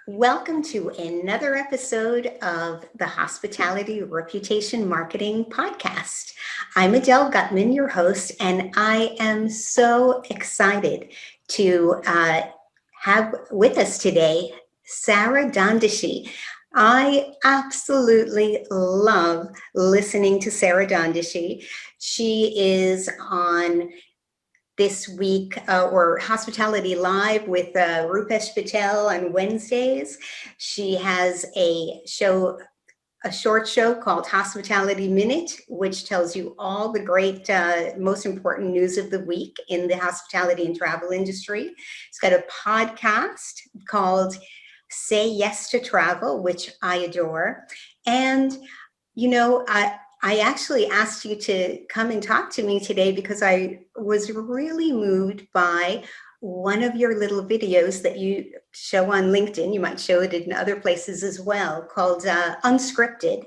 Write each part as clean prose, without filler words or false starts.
Welcome to another episode of the Hospitality Reputation Marketing Podcast. I'm Adele Gutman, your host, and I am so excited to have with us today Sarah Dandashy. I absolutely love listening to Sarah Dandashy. She is on this week or Hospitality Live with Rupesh Patel on Wednesdays. She has a short show called Hospitality Minute, which tells you all the great, most important news of the week in the hospitality and travel industry. It's got a podcast called Say Yes to Travel, which I adore. And you know, I actually asked you to come and talk to me today because I was really moved by one of your little videos that you show on LinkedIn. You might show it in other places as well, called Unscripted.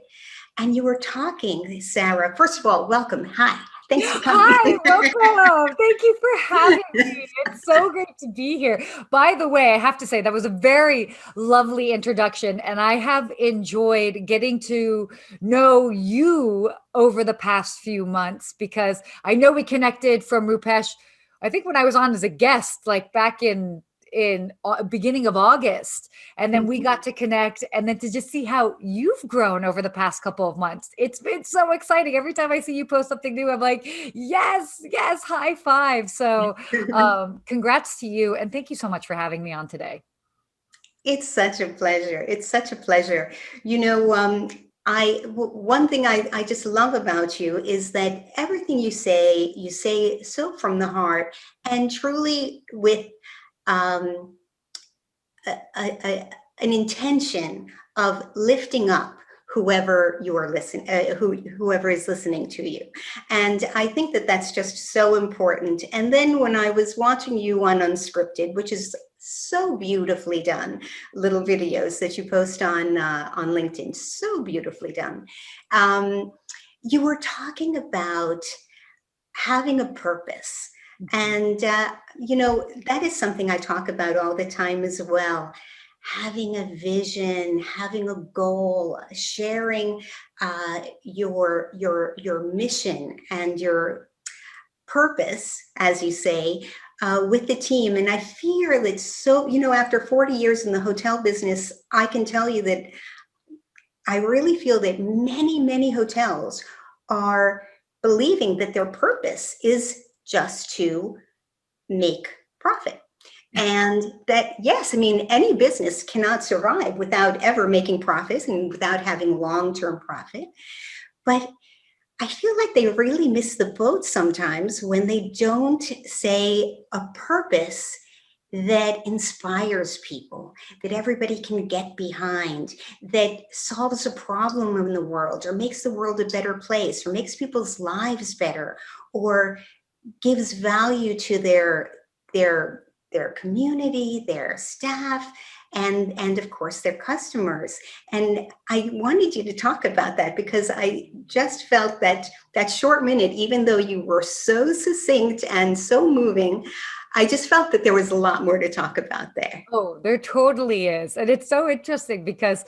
And you were talking, Sarah. First of all, welcome. Hi. Thanks for coming. Hi, welcome. Thank you for having me. It's so great to be here. By the way, I have to say that was a very lovely introduction, and I have enjoyed getting to know you over the past few months because I know we connected from Rupesh, I think when I was on as a guest, like back in beginning of August, and then we got to connect, and then to just see how you've grown over the past couple of months. It's been so exciting. Every time I see you post something new, I'm like, yes, yes, high five. So congrats to you, and thank you so much for having me on today. It's such a pleasure. It's such a pleasure. You know, one thing I just love about you is that everything you say so from the heart and truly with um, an intention of lifting up whoever you are listening, whoever is listening to you. And I think that that's just so important. And then when I was watching you on Unscripted, which is so beautifully done, little videos that you post on LinkedIn, so beautifully done. Um, you were talking about having a purpose. And, that is something I talk about all the time as well. Having a vision, having a goal, sharing your mission and your purpose, as you say, with the team. And I fear that after 40 years in the hotel business, I can tell you that I really feel that many, many hotels are believing that their purpose is just to make profit. And that, yes, I mean, any business cannot survive without ever making profits and without having long-term profit. But I feel like they really miss the boat sometimes when they don't say a purpose that inspires people, that everybody can get behind, that solves a problem in the world or makes the world a better place or makes people's lives better or gives value to their community, their staff, and of course their customers. And I wanted you to talk about that because I just felt that that short minute, even though you were so succinct and so moving, I just felt that there was a lot more to talk about there. Oh, there totally is. And it's so interesting because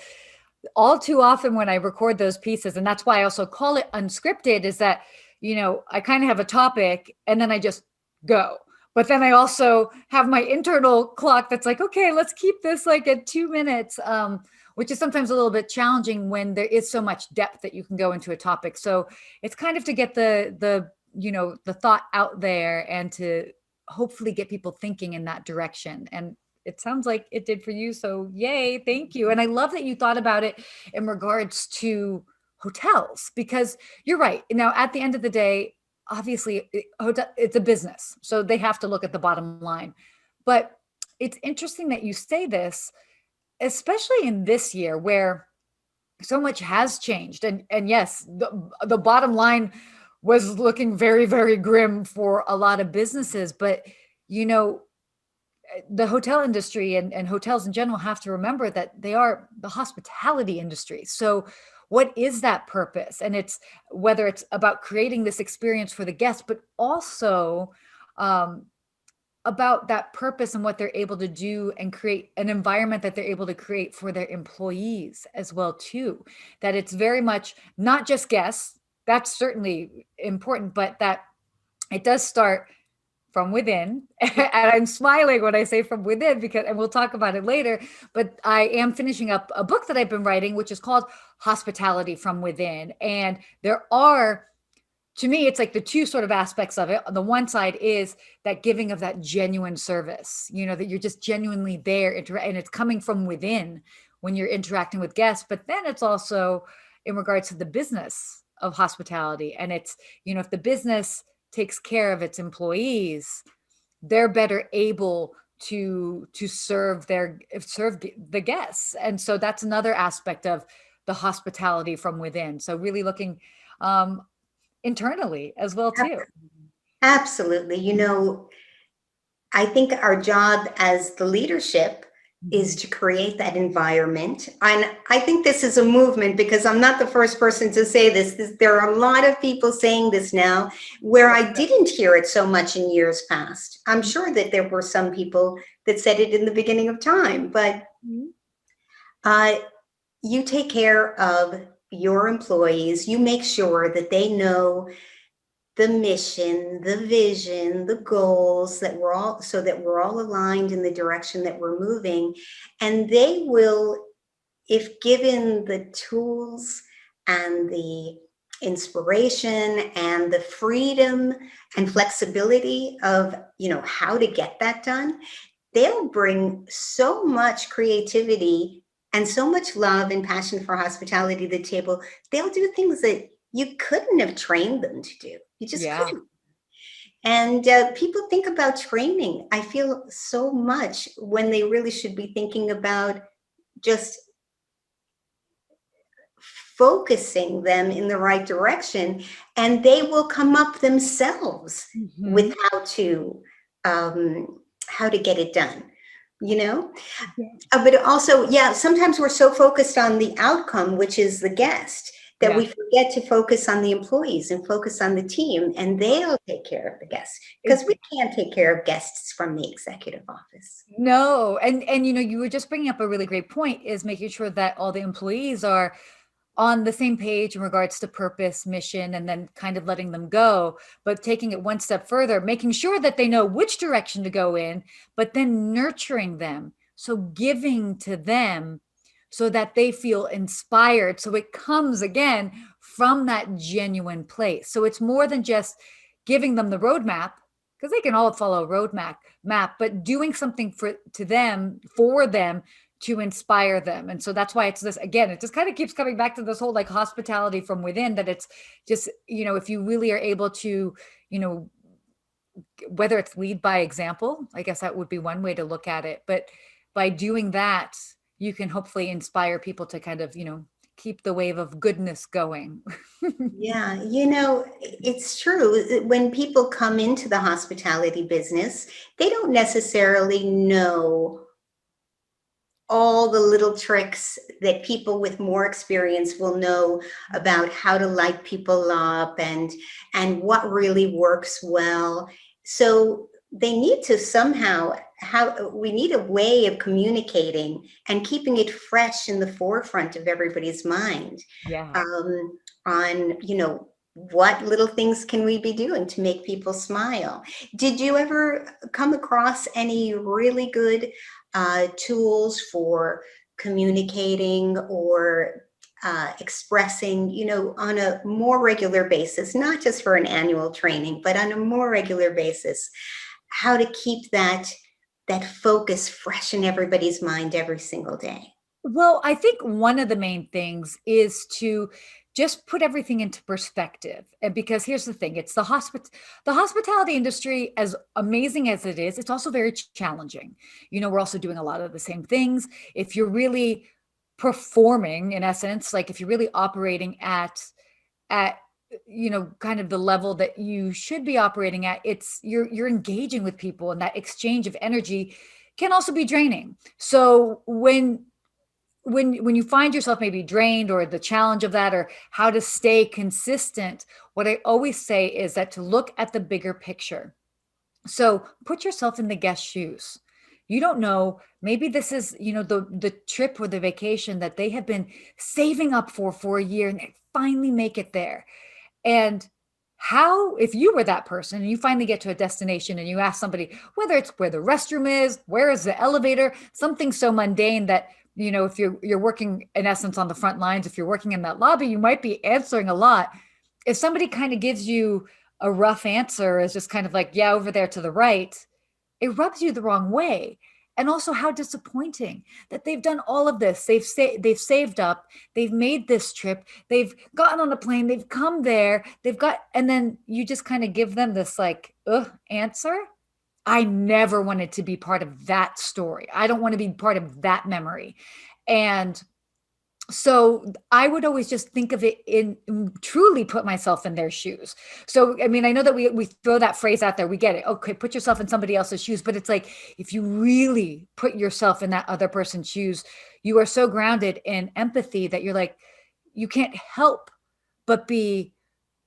all too often when I record those pieces, and that's why I also call it unscripted, is that, I kind of have a topic and then I just go. But then I also have my internal clock that's like, okay, let's keep this like at 2 minutes, which is sometimes a little bit challenging when there is so much depth that you can go into a topic. So it's kind of to get the thought out there and to hopefully get people thinking in that direction. And it sounds like it did for you. So yay, thank you. And I love that you thought about it in regards to hotels, because you're right. Now, at the end of the day, obviously it's a business. So they have to look at the bottom line. But it's interesting that you say this, especially in this year where so much has changed. And yes, the bottom line was looking very, very grim for a lot of businesses. But, you know, the hotel industry and hotels in general have to remember that they are the hospitality industry. So what is that purpose? And it's whether it's about creating this experience for the guests, but also um, about that purpose and what they're able to do and create an environment that they're able to create for their employees as well too. That it's very much not just guests, that's certainly important, but that it does start from within. And I'm smiling when I say from within because, and we'll talk about it later, but I am finishing up a book that I've been writing, which is called Hospitality from Within. And there are, to me, it's like the two sort of aspects of it. On the one side is that giving of that genuine service, that you're just genuinely there, and it's coming from within when you're interacting with guests. But then it's also in regards to the business of hospitality. And it's, if the business takes care of its employees, they're better able to serve the guests. And so that's another aspect of the hospitality from within. So really looking internally as well too. Absolutely. I think our job as the leadership is to create that environment. And I think this is a movement because I'm not the first person to say this. There are a lot of people saying this now where I didn't hear it so much in years past. I'm sure that there were some people that said it in the beginning of time, but you take care of your employees. You make sure that they know the mission, the vision, the goals, so that we're all aligned in the direction that we're moving. And they will, if given the tools and the inspiration and the freedom and flexibility of, how to get that done, they'll bring so much creativity and so much love and passion for hospitality to the table. They'll do things that you couldn't have trained them to do. You just couldn't. And people think about training, I feel, so much when they really should be thinking about just focusing them in the right direction, and they will come up themselves with how to get it done. But also, sometimes we're so focused on the outcome, which is the guest, that we forget to focus on the employees and focus on the team, and they'll take care of the guests, because we can't take care of guests from the executive office. No. And you were just bringing up a really great point, is making sure that all the employees are on the same page in regards to purpose, mission, and then kind of letting them go, but taking it one step further, making sure that they know which direction to go in, but then nurturing them. So giving to them so that they feel inspired. So it comes again from that genuine place. So it's more than just giving them the roadmap, because they can all follow a roadmap, but doing something for them to inspire them. And so that's why it's this, again, it just kind of keeps coming back to this whole like hospitality from within, that it's just, if you really are able to, whether it's lead by example, I guess that would be one way to look at it. But by doing that, you can hopefully inspire people to kind of, keep the wave of goodness going. Yeah, it's true. When people come into the hospitality business, they don't necessarily know all the little tricks that people with more experience will know about how to light people up and what really works well. So they need to somehow we need a way of communicating and keeping it fresh in the forefront of everybody's mind. On what little things can we be doing to make people smile? Did you ever come across any really good tools for communicating or expressing, on a more regular basis, not just for an annual training, but on a more regular basis, how to keep that focus fresh in everybody's mind every single day? Well, I think one of the main things is to just put everything into perspective. And because here's the thing, it's the hospitality industry, as amazing as it is, it's also very challenging. We're also doing a lot of the same things. If you're really performing, in essence, like if you're really operating at kind of the level that you should be operating at, it's you're engaging with people, and that exchange of energy can also be draining. So when you find yourself maybe drained, or the challenge of that, or how to stay consistent, what I always say is that to look at the bigger picture. So put yourself in the guest's shoes. You don't know, maybe this is, the trip or the vacation that they have been saving up for a year and they finally make it there. And how, if you were that person and you finally get to a destination and you ask somebody, whether it's where the restroom is, where is the elevator, something so mundane that, if you're working in essence on the front lines, if you're working in that lobby, you might be answering a lot. If somebody kind of gives you a rough answer, is just kind of like, yeah, over there to the right, it rubs you the wrong way. And also how disappointing that they've done all of this. They've saved up, they've made this trip, they've gotten on a plane, they've come there, and then you just kind of give them this like, answer. I never wanted to be part of that story. I don't want to be part of that memory. And so I would always just think of it in truly put myself in their shoes. So, I mean, I know that we throw that phrase out there. We get it. Okay, put yourself in somebody else's shoes. But it's like, if you really put yourself in that other person's shoes, you are so grounded in empathy that you're like, you can't help but be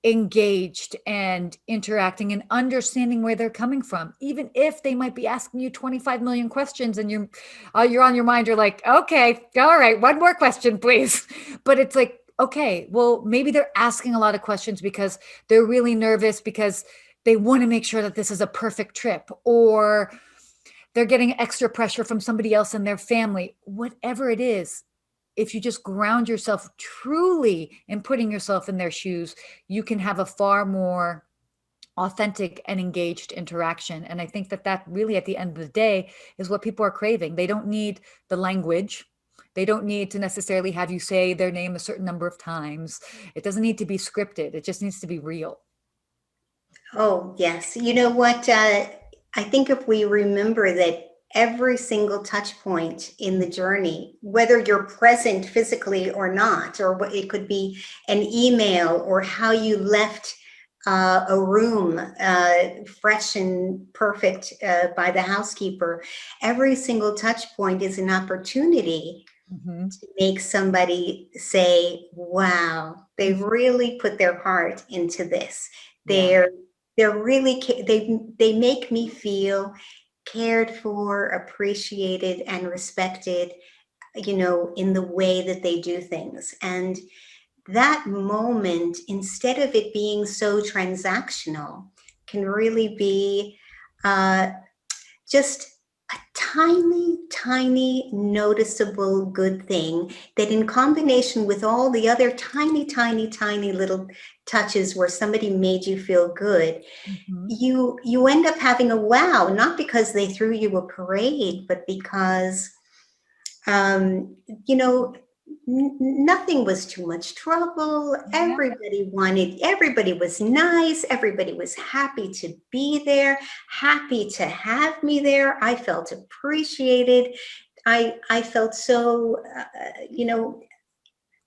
engaged and interacting and understanding where they're coming from, even if they might be asking you 25 million questions and you're on your mind, you're like, okay, all right, one more question please. But it's like, okay, well, maybe they're asking a lot of questions because they're really nervous, because they want to make sure that this is a perfect trip, or they're getting extra pressure from somebody else in their family, whatever it is. If you just ground yourself truly in putting yourself in their shoes, you can have a far more authentic and engaged interaction. And I think that really, at the end of the day, is what people are craving. They don't need the language. They don't need to necessarily have you say their name a certain number of times. It doesn't need to be scripted. It just needs to be real. Oh, yes. You know what? I think if we remember that every single touch point in the journey, whether you're present physically or not, or what it could be an email or how you left a room fresh and perfect by the housekeeper, every single touch point is an opportunity to make somebody say, wow, they really put their heart into this. Yeah. They're really, they make me feel cared for, appreciated, and respected, in the way that they do things. And that moment, instead of it being so transactional, can really be just a tiny, tiny, noticeable good thing that, in combination with all the other tiny, tiny, tiny little touches where somebody made you feel good, you end up having a wow, not because they threw you a parade, but because, nothing was too much trouble. Yeah. Everybody was nice. Everybody was happy to be there, happy to have me there. I felt appreciated. I felt so,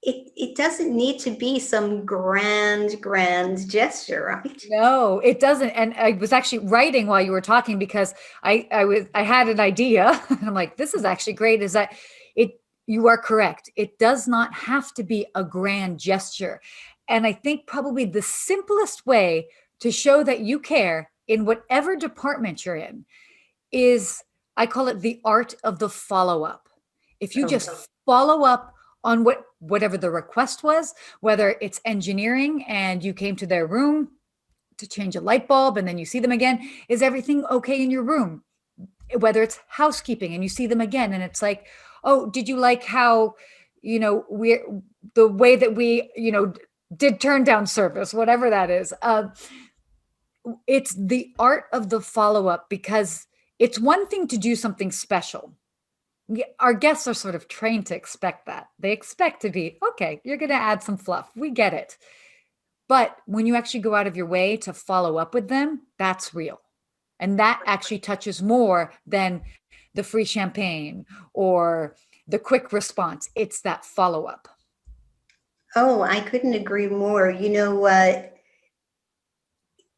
it doesn't need to be some grand gesture, right? No, it doesn't. And I was actually writing while you were talking because I had an idea. And I'm like, this is actually great. Is that it? You are correct. It does not have to be a grand gesture. And I think probably the simplest way to show that you care in whatever department you're in is, I call it the art of the follow up. If you just follow up on whatever the request was, whether it's engineering and you came to their room to change a light bulb and then you see them again, is everything okay in your room? Whether it's housekeeping and you see them again and it's like, oh, did you like how, we're the way that we, did turn down service, whatever that is. It's the art of the follow up, because it's one thing to do something special. Our guests are sort of trained to expect that. They expect to be, okay, you're going to add some fluff. We get it. But when you actually go out of your way to follow up with them, that's real. And that actually touches more than the free champagne or the quick response. It's that follow up. Oh, I couldn't agree more.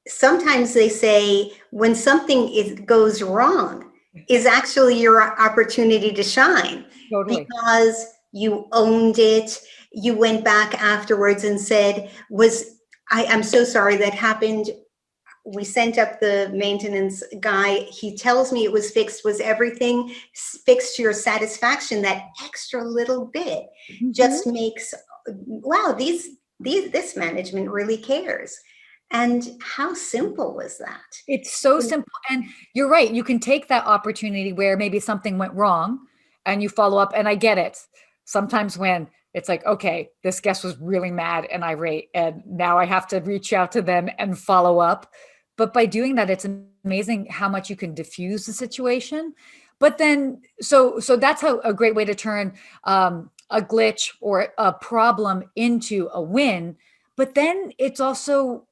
Sometimes they say when something goes wrong is actually your opportunity to shine. Totally. Because you owned it. You went back afterwards and said, I'm so sorry that happened. we sent up the maintenance guy. He tells me it was fixed. Was everything fixed to your satisfaction? That extra little bit just makes, wow, this management really cares. And how simple was that? It's so simple. And you're right. You can take that opportunity where maybe something went wrong and you follow up. And I get it. Sometimes when it's like, okay, this guest was really mad and irate, and now I have to reach out to them and follow up. But by doing that, it's amazing how much you can diffuse the situation. But then, so that's how a great way to turn a glitch or a problem into a win. But then it's also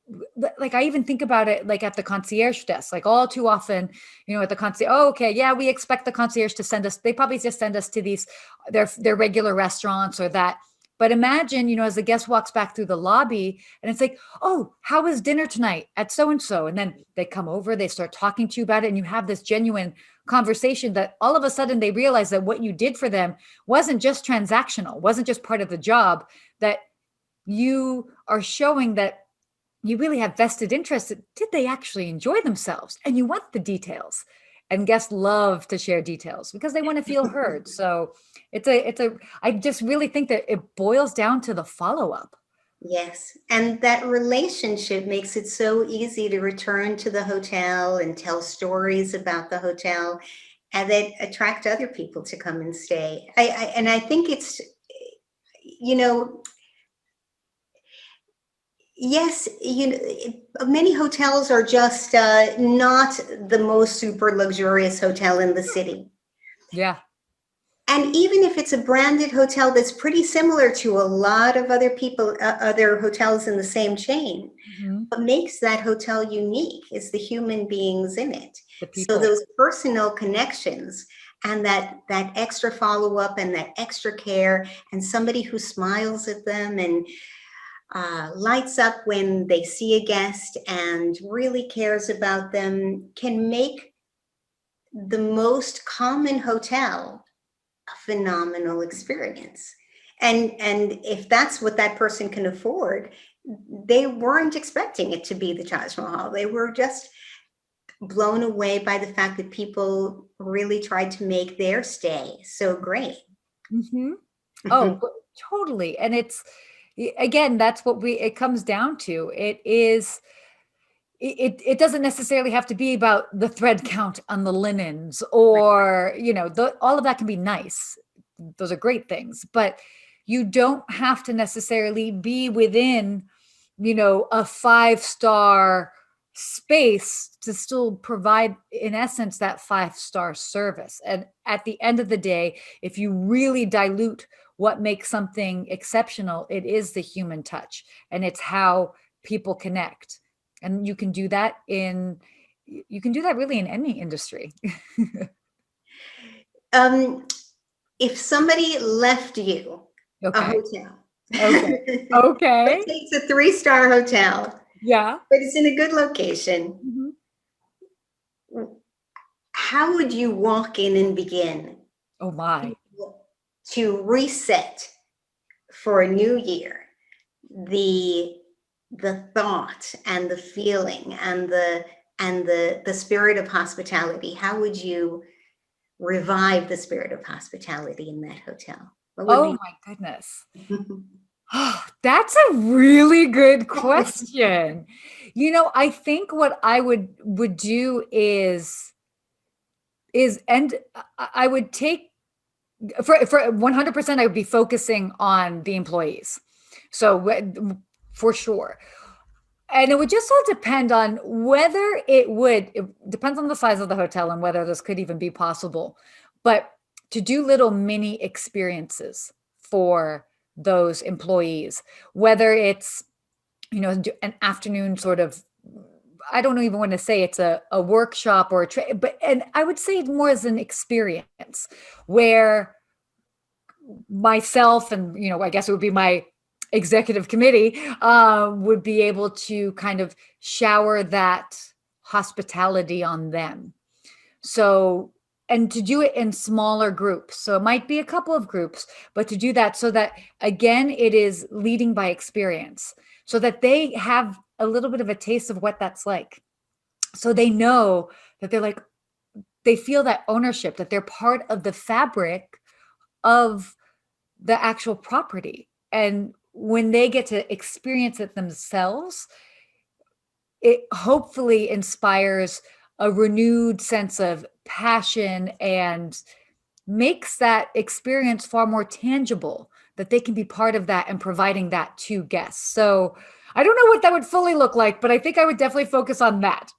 like, I even think about it like at the concierge desk, like all too often, at the concierge, oh, okay, yeah, we expect the concierge to send us, they probably just send us to these, their regular restaurants or that. But imagine, as the guest walks back through the lobby and it's like, oh, how was dinner tonight at so-and-so? And then they come over, they start talking to you about it, and you have this genuine conversation that all of a sudden they realize that what you did for them wasn't just transactional, wasn't just part of the job, that you are showing that you really have vested interest. Did they actually enjoy themselves? And you want the details. And guests love to share details because they want to feel heard. So I just really think that it boils down to the follow-up. Yes. And that relationship makes it so easy to return to the hotel and tell stories about the hotel, and that attract other people to come and stay. And I think it's, yes, many hotels are just not the most super luxurious hotel in the city. Yeah. And even if it's a branded hotel that's pretty similar to a lot of other hotels in the same chain, what makes that hotel unique is the human beings in it. So those personal connections and that extra follow-up and that extra care, and somebody who smiles at them and lights up when they see a guest and really cares about them, can make the most common hotel a phenomenal experience. And if that's what that person can afford, they weren't expecting it to be the Taj Mahal. They were just blown away by the fact that people really tried to make their stay so great. Oh, totally. And it's, again, that's what it comes down to. It doesn't necessarily have to be about the thread count on the linens or, all of that can be nice. Those are great things, but you don't have to necessarily be within, a 5-star space to still provide, in essence, that 5-star service. And at the end of the day, if you really dilute what makes something exceptional, it is the human touch, and it's how people connect. And you can do that really in any industry. If somebody left you a Okay. hotel, Okay. let's say it's a 3-star hotel, Yeah. but it's in a good location, how would you walk in and begin? Oh my. To reset for a new year, the thought and the feeling and the spirit of hospitality. How would you revive the spirit of hospitality in that hotel? Oh my goodness. Oh, that's a really good question. I think what I would do is and I would take for 100%, I would be focusing on the employees. So for sure. And it would just all depend on whether it depends on the size of the hotel and whether this could even be possible. But to do little mini experiences for those employees, whether it's, an afternoon sort of, I don't even want to say it's a workshop or and I would say it more as an experience where myself and, I guess it would be my executive committee would be able to kind of shower that hospitality on them. So, and to do it in smaller groups. So it might be a couple of groups, but to do that so that, again, it is leading by experience so that they have a little bit of a taste of what that's like. So they know that they feel that ownership, that they're part of the fabric of the actual property. And when they get to experience it themselves, it hopefully inspires a renewed sense of passion and makes that experience far more tangible, that they can be part of that and providing that to guests. So I don't know what that would fully look like, but I think I would definitely focus on that.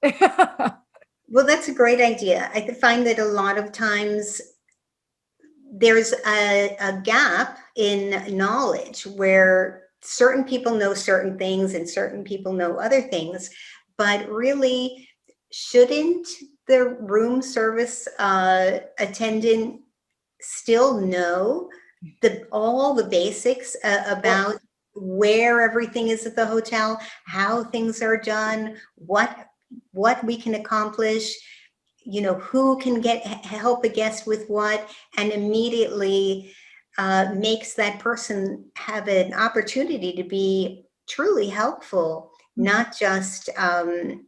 Well, that's a great idea. I find that a lot of times there's a gap in knowledge where certain people know certain things and certain people know other things, but really, shouldn't the room service attendant still know all the basics about where everything is at the hotel, how things are done, what we can accomplish, who can help a guest with what, and immediately makes that person have an opportunity to be truly helpful, not just oh,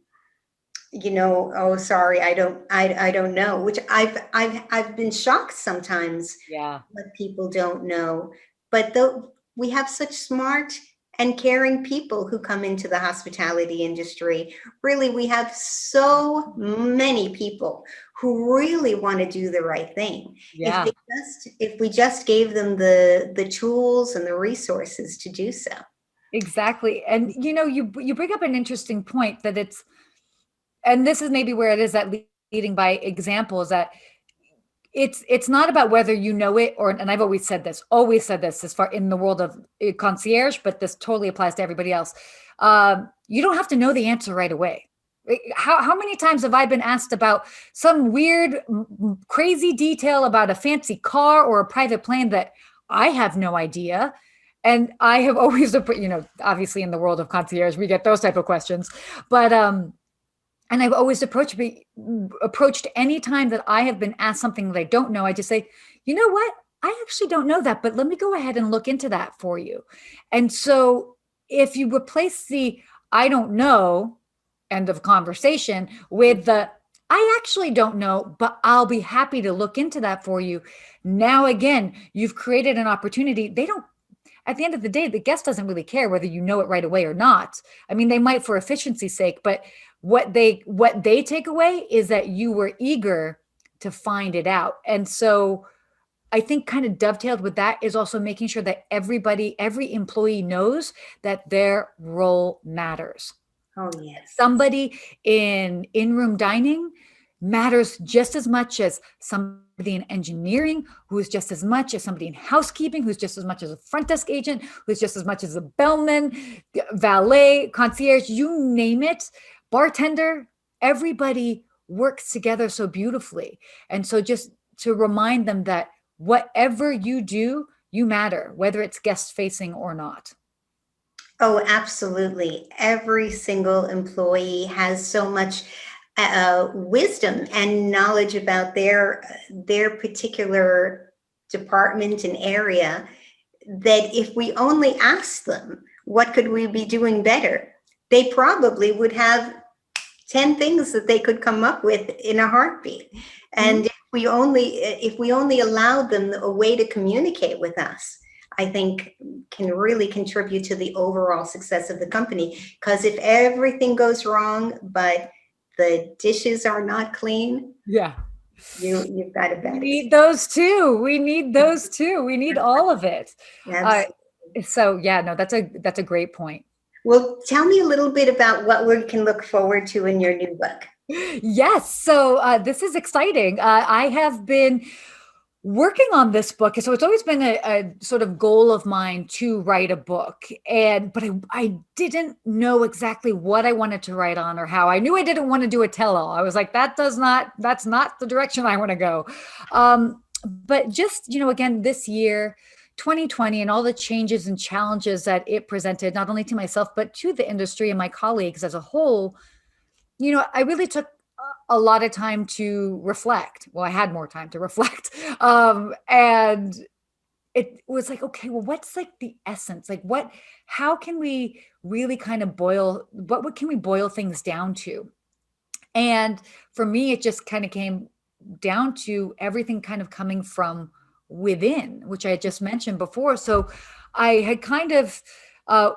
sorry, I don't know, which I've been shocked sometimes Yeah. what people don't know. But though we have such smart and caring people who come into the hospitality industry, really, we have so many people who really want to do the right thing. Yeah. If we just gave them the tools and the resources to do so. Exactly. And you bring up an interesting point that and this is maybe where it is that leading by example, is that it's not about whether you know it or, and I've always said this as far in the world of concierge, but this totally applies to everybody else. You don't have to know the answer right away. How many times have I been asked about some weird, crazy detail about a fancy car or a private plane that I have no idea? And I have always, obviously in the world of concierge, we get those type of questions, but and I've always approached any time that I have been asked something that I don't know. I just say, you know what? I actually don't know that, but let me go ahead and look into that for you. And so if you replace the I don't know end of conversation with the I actually don't know, but I'll be happy to look into that for you. Now, again, you've created an opportunity. At the end of the day, the guest doesn't really care whether you know it right away or not. I mean, they might for efficiency's sake, but what they take away is that you were eager to find it out. And so I think kind of dovetailed with that is also making sure that every employee knows that their role matters. Oh, yes. Somebody in-room dining matters just as much as somebody in engineering, who is just as much as somebody in housekeeping, who's just as much as a front desk agent, who's just as much as a bellman, valet, concierge, you name it, bartender, everybody works together so beautifully. And so just to remind them that whatever you do, you matter, whether it's guest facing or not. Oh, absolutely. Every single employee has so much wisdom and knowledge about their particular department and area, that if we only asked them, what could we be doing better? They probably would have 10 things that they could come up with in a heartbeat. And if we only allowed them a way to communicate with us, I think can really contribute to the overall success of the company. Because if everything goes wrong, but the dishes are not clean, Yeah. you've got a bad We need those too. We need all of it. experience. So yeah, no, that's a great point. Well, tell me a little bit about what we can look forward to in your new book. Yes. So this is exciting. I have been working on this book. So it's always been a sort of goal of mine to write a book. But I didn't know exactly what I wanted to write on or how. I knew I didn't want to do a tell-all. I was like, that's not the direction I want to go. But just, again, this year, 2020, and all the changes and challenges that it presented, not only to myself, but to the industry and my colleagues as a whole, I really took a lot of time to reflect. Well, I had more time to reflect. And it was like, okay, well, what's like the essence? Like how can we really kind of what can we boil things down to? And for me, it just kind of came down to everything kind of coming from within, which I had just mentioned before. So I had kind of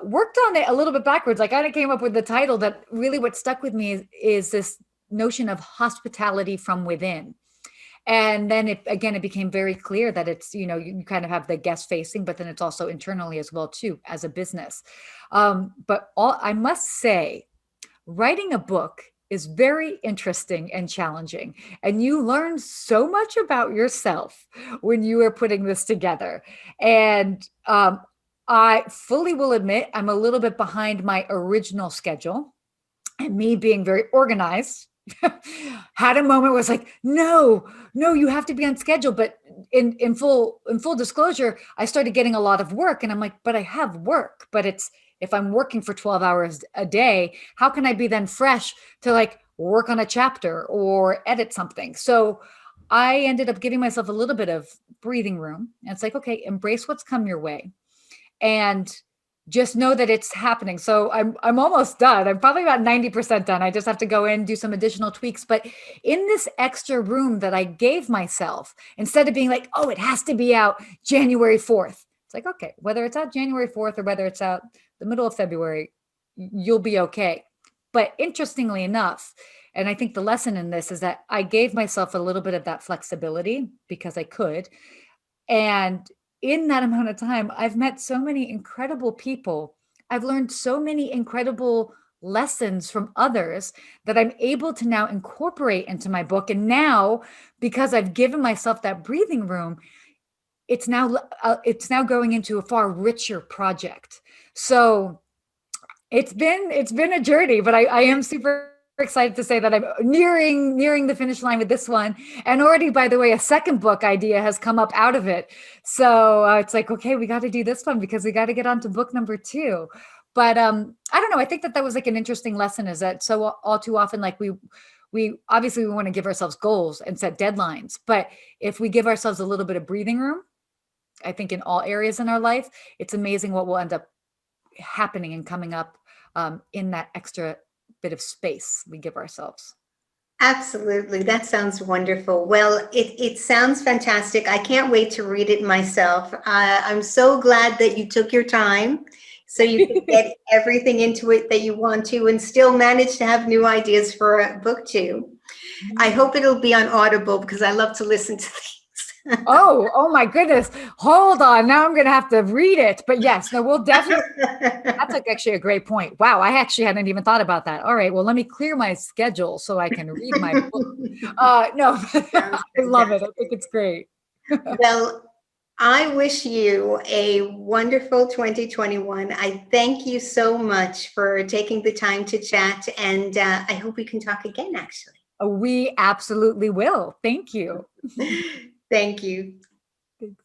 worked on it a little bit backwards. I kind of came up with the title that really what stuck with me is this notion of hospitality from within. And then it became very clear that it's, you kind of have the guest facing, but then it's also internally as well too, as a business. But I must say, writing a book is very interesting and challenging. And you learn so much about yourself when you are putting this together. And I fully will admit I'm a little bit behind my original schedule, and me being very organized had a moment where it's like, no, you have to be on schedule. But in full disclosure, I started getting a lot of work, and I'm like, but I have work, but if I'm working for 12 hours a day, how can I be then fresh to like work on a chapter or edit something? So I ended up giving myself a little bit of breathing room. And it's like, okay, embrace what's come your way and just know that it's happening. So I'm almost done. I'm probably about 90% done. I just have to go in, do some additional tweaks. But in this extra room that I gave myself, instead of being like, oh, it has to be out January 4th. It's like, okay, whether it's out January 4th or whether it's out the middle of February, you'll be okay. But interestingly enough, and I think the lesson in this is that I gave myself a little bit of that flexibility because I could. And in that amount of time, I've met so many incredible people. I've learned so many incredible lessons from others that I'm able to now incorporate into my book. And now, because I've given myself that breathing room, it's now going into a far richer project. So it's been a journey, but I am super excited to say that I'm nearing the finish line with this one. And already, by the way, a second book idea has come up out of it. So it's like, okay, we got to do this one because we got to get on to book number 2. But I don't know. I think that was like an interesting lesson, is that so all too often, like we obviously we want to give ourselves goals and set deadlines. But if we give ourselves a little bit of breathing room, I think in all areas in our life, it's amazing what will end up happening and coming up in that extra bit of space we give ourselves. Absolutely. That sounds wonderful. Well, it sounds fantastic. I can't wait to read it myself. I'm so glad that you took your time so you can get everything into it that you want to and still manage to have new ideas for book 2. I hope it'll be on Audible because I love to listen to things. Oh my goodness. Hold on. Now I'm going to have to read it. But yes, no, we'll definitely. That's like actually a great point. Wow. I actually hadn't even thought about that. All right. Well, let me clear my schedule so I can read my book. No, I love it. I think it's great. Well, I wish you a wonderful 2021. I thank you so much for taking the time to chat, and I hope we can talk again, actually. We absolutely will. Thank you. Thank you. Thanks.